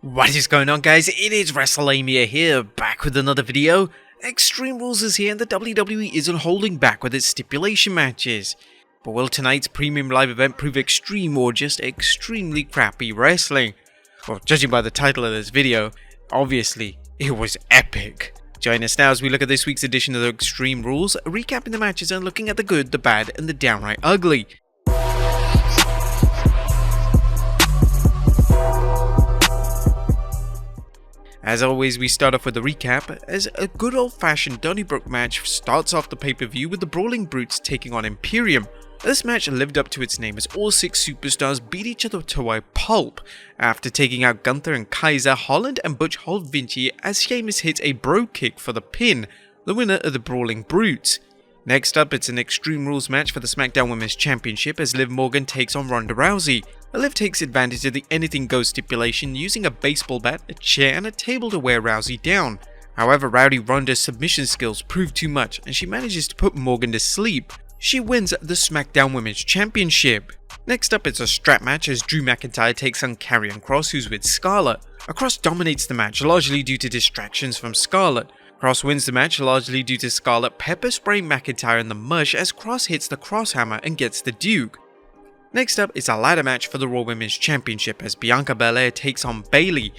What is going on, guys? It is Wrestlelamia here, back with another video. Extreme Rules is here and the WWE isn't holding back with its stipulation matches. But will tonight's premium live event prove extreme or just extremely crappy wrestling? Well, judging by the title of this video, obviously it was epic. Join us now as we look at this week's edition of the Extreme Rules, recapping the matches and looking at the good, the bad and the downright ugly. As always, we start off with a recap, as a good old-fashioned Donnybrook match starts off the pay-per-view with the Brawling Brutes taking on Imperium. This match lived up to its name as all six superstars beat each other to a pulp. After taking out Gunther and Kaiser, Holland and Butch hold Vinci as Sheamus hits a bro kick for the pin, the winner of the Brawling Brutes. Next up, it's an Extreme Rules match for the SmackDown Women's Championship as Liv Morgan takes on Ronda Rousey. Liv takes advantage of the anything goes stipulation using a baseball bat, a chair and a table to wear Rousey down. However, Rowdy Ronda's submission skills prove too much and she manages to put Morgan to sleep. She wins the SmackDown Women's Championship. Next up, it's a strap match as Drew McIntyre takes on Karrion Kross, who's with Scarlett. Kross dominates the match largely due to distractions from Scarlett. Kross wins the match largely due to Scarlett pepper spraying McIntyre in the mush as Kross hits the crosshammer and gets the Duke. Next up is a ladder match for the Raw Women's Championship as Bianca Belair takes on Bayley.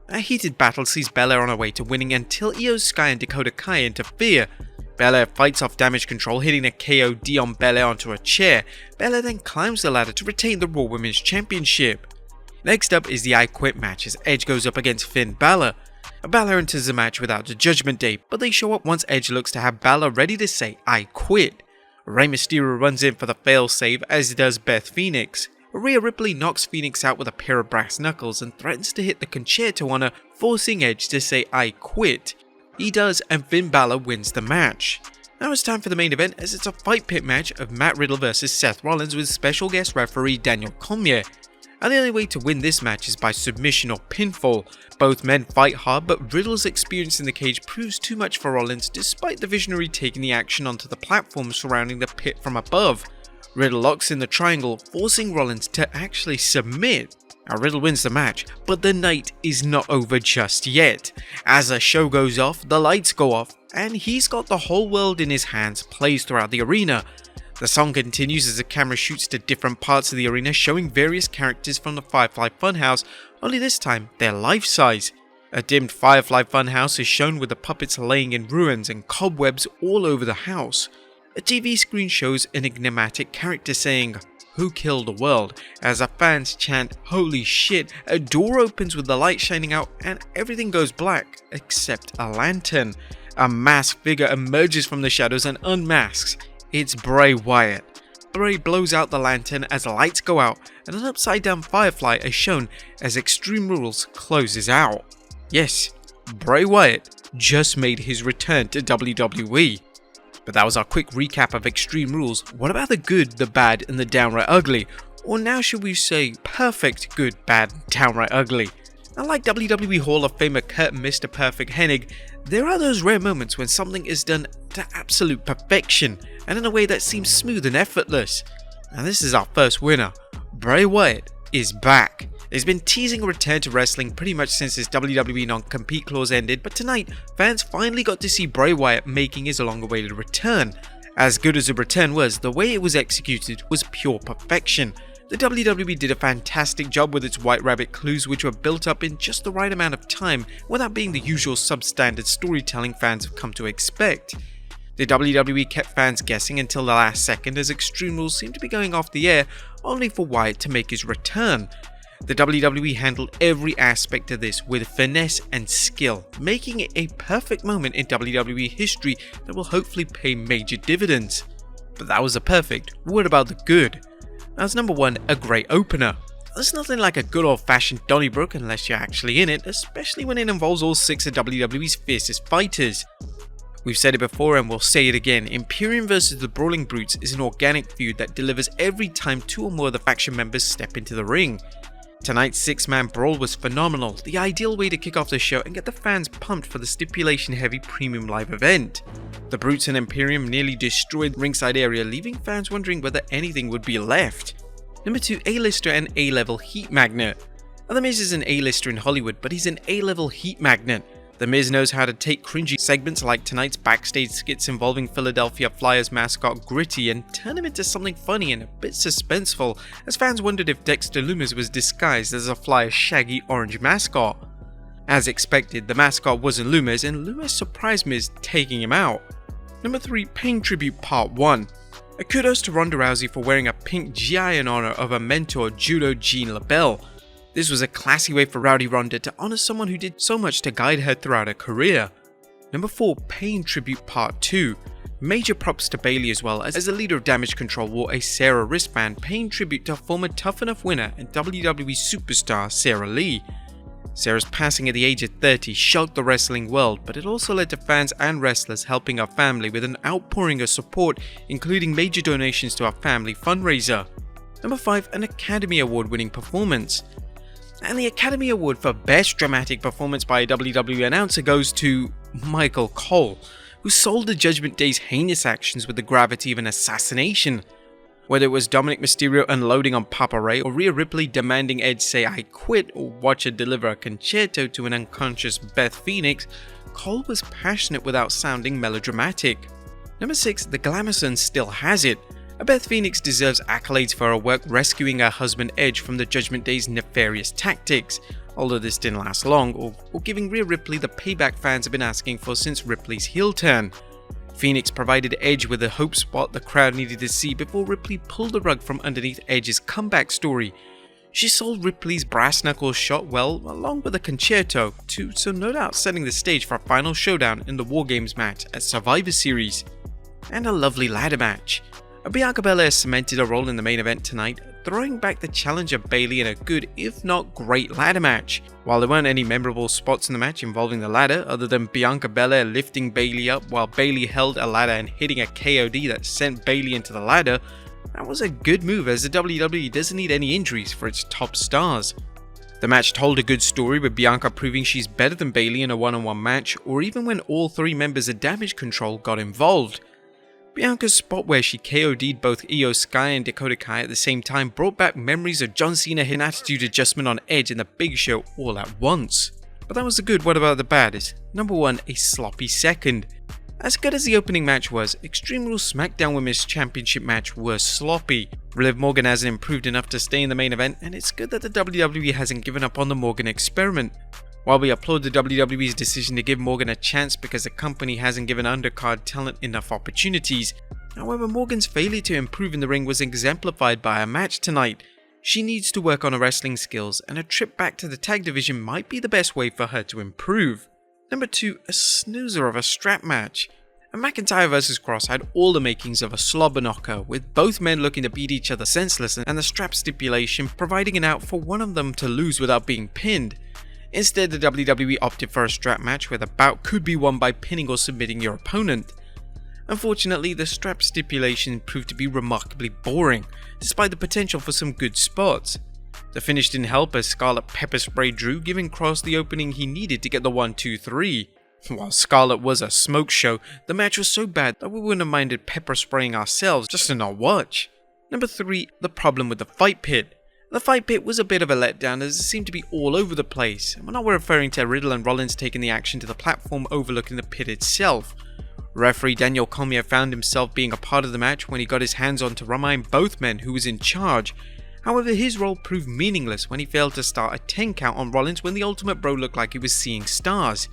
A heated battle sees Belair on her way to winning until Io Sky and Dakota Kai interfere. Belair fights off damage control, hitting a KOD on Belair onto a chair. Belair then climbs the ladder to retain the Raw Women's Championship. Next up is the I Quit match as Edge goes up against Finn Balor. Balor enters the match without the Judgment Day, but they show up once Edge looks to have Balor ready to say I quit. Rey Mysterio runs in for the fail-save, as does Beth Phoenix. Rhea Ripley knocks Phoenix out with a pair of brass knuckles and threatens to hit the concerto on her, forcing Edge to say I quit. He does, and Finn Balor wins the match. Now it's time for the main event, as it's a fight pit match of Matt Riddle vs Seth Rollins with special guest referee Daniel Cormier. And the only way to win this match is by submission or pinfall. Both men fight hard, but Riddle's experience in the cage proves too much for Rollins despite the Visionary taking the action onto the platform surrounding the pit from above. Riddle locks in the triangle, forcing Rollins to actually submit. Now Riddle wins the match, but the night is not over just yet. As the show goes off, the lights go off, and He's Got the Whole World in His Hands plays throughout the arena. The song continues as the camera shoots to different parts of the arena, showing various characters from the Firefly Funhouse, only this time they're life-size. A dimmed Firefly Funhouse is shown with the puppets laying in ruins and cobwebs all over the house. A TV screen shows an enigmatic character saying, "Who killed the world?" As the fans chant, "Holy shit," a door opens with the light shining out and everything goes black except a lantern. A masked figure emerges from the shadows and unmasks. It's Bray Wyatt. Bray blows out the lantern as the lights go out and an upside down Firefly is shown as Extreme Rules closes out. Yes, Bray Wyatt just made his return to WWE. But that was our quick recap of Extreme Rules. What about the good, the bad and the downright ugly? Or now should we say perfect good, bad, downright ugly? Unlike WWE Hall of Famer Kurt Mr. Perfect Hennig, there are those rare moments when something is done to absolute perfection and in a way that seems smooth and effortless. And this is our first winner. Bray Wyatt is back. He's been teasing a return to wrestling pretty much since his WWE non-compete clause ended, but tonight fans finally got to see Bray Wyatt making his long-awaited return. As good as the return was, the way it was executed was pure perfection. The WWE did a fantastic job with its White Rabbit clues, which were built up in just the right amount of time without being the usual substandard storytelling fans have come to expect. The WWE kept fans guessing until the last second as Extreme Rules seemed to be going off the air, only for Wyatt to make his return. The WWE handled every aspect of this with finesse and skill, making it a perfect moment in WWE history that will hopefully pay major dividends. But that was a perfect. What about the good? As number one, a great opener. There's nothing like a good old-fashioned Donnybrook unless you're actually in it, especially when it involves all six of WWE's fiercest fighters. We've said it before and we'll say it again, Imperium vs the Brawling Brutes is an organic feud that delivers every time two or more of the faction members step into the ring. Tonight's six-man brawl was phenomenal, the ideal way to kick off the show and get the fans pumped for the stipulation-heavy premium live event. The Brutes and Imperium nearly destroyed the ringside area, leaving fans wondering whether anything would be left. Number 2, A-lister and A-level heat magnet. Now, The Miz is an A-lister in Hollywood, but he's an A-level heat magnet. The Miz knows how to take cringy segments like tonight's backstage skits involving Philadelphia Flyers mascot Gritty and turn them into something funny and a bit suspenseful, as fans wondered if Dexter Lumis was disguised as a Flyers shaggy orange mascot. As expected, the mascot wasn't Lumis, and Lumis surprised Miz taking him out. Number 3, Pain Tribute Part 1. A kudos to Ronda Rousey for wearing a pink GI in honor of her mentor Judo Jean LaBelle. This was a classy way for Rowdy Ronda to honor someone who did so much to guide her throughout her career. Number 4, Pain Tribute Part 2. Major props to Bayley as well, as the leader of Damage Control wore a Sarah wristband paying tribute to former Tough Enough winner and WWE superstar Sarah Lee. Sarah's passing at the age of 30 shocked the wrestling world, but it also led to fans and wrestlers helping our family with an outpouring of support, including major donations to our family fundraiser. Number 5, an Academy Award winning performance. And the Academy Award for Best Dramatic Performance by a WWE announcer goes to Michael Cole, who sold the Judgment Day's heinous actions with the gravity of an assassination. Whether it was Dominic Mysterio unloading on Papa Ray, or Rhea Ripley demanding Edge say "I quit," or watch her deliver a concerto to an unconscious Beth Phoenix, Cole was passionate without sounding melodramatic. Number 6, the Glamorson still has it. Beth Phoenix deserves accolades for her work rescuing her husband Edge from the Judgment Day's nefarious tactics, although this didn't last long, or giving Rhea Ripley the payback fans have been asking for since Ripley's heel turn. Phoenix provided Edge with the hope spot the crowd needed to see before Ripley pulled the rug from underneath Edge's comeback story. She sold Ripley's brass knuckles shot well, along with a concerto, too, so no doubt setting the stage for a final showdown in the War Games match at Survivor Series. And a lovely ladder match. Bianca Belair cemented a role in the main event tonight, throwing back the challenger Bayley in a good, if not great, ladder match. While there weren't any memorable spots in the match involving the ladder, other than Bianca Belair lifting Bayley up while Bayley held a ladder and hitting a KOD that sent Bayley into the ladder, that was a good move, as the WWE doesn't need any injuries for its top stars. The match told a good story, with Bianca proving she's better than Bayley in a one-on-one match, or even when all 3 members of Damage Control got involved. Bianca's spot where she KOD'd both Io Sky and Dakota Kai at the same time brought back memories of John Cena hitting an attitude adjustment on Edge in the Big Show all at once. But that was the good, what about the bad? Is number 1, a sloppy second. As good as the opening match was, Extreme Rules SmackDown Women's Championship match was sloppy. Liv Morgan hasn't improved enough to stay in the main event, and it's good that the WWE hasn't given up on the Morgan experiment. While we applaud the WWE's decision to give Morgan a chance because the company hasn't given undercard talent enough opportunities, however, Morgan's failure to improve in the ring was exemplified by her match tonight. She needs to work on her wrestling skills, and a trip back to the tag division might be the best way for her to improve. Number 2, a snoozer of a strap match. A McIntyre vs Cross had all the makings of a slobber knocker, with both men looking to beat each other senseless and the strap stipulation providing an out for one of them to lose without being pinned. Instead, the WWE opted for a strap match where the bout could be won by pinning or submitting your opponent. Unfortunately, the strap stipulation proved to be remarkably boring, despite the potential for some good spots. The finish didn't help as Scarlett pepper sprayed Drew, giving Cross the opening he needed to get the 1-2-3. While Scarlett was a smoke show, the match was so bad that we wouldn't have minded pepper spraying ourselves just to not watch. Number 3, the problem with the fight pit. The fight pit was a bit of a letdown as it seemed to be all over the place, and we're not referring to Riddle and Rollins taking the action to the platform overlooking the pit itself. Referee Daniel Cormier found himself being a part of the match when he got his hands on to remind both men who was in charge. However, his role proved meaningless when he failed to start a 10 count on Rollins when the Ultimate Bro looked like he was seeing stars.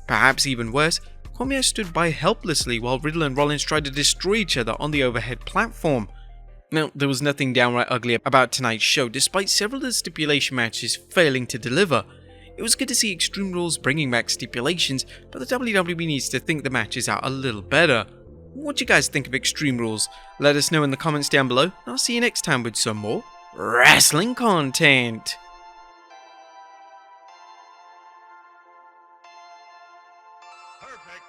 Perhaps even worse, Cormier stood by helplessly while Riddle and Rollins tried to destroy each other on the overhead platform. Now, there was nothing downright ugly about tonight's show, despite several of the stipulation matches failing to deliver. It was good to see Extreme Rules bringing back stipulations, but the WWE needs to think the matches out a little better. What do you guys think of Extreme Rules? Let us know in the comments down below, and I'll see you next time with some more wrestling content. Perfect.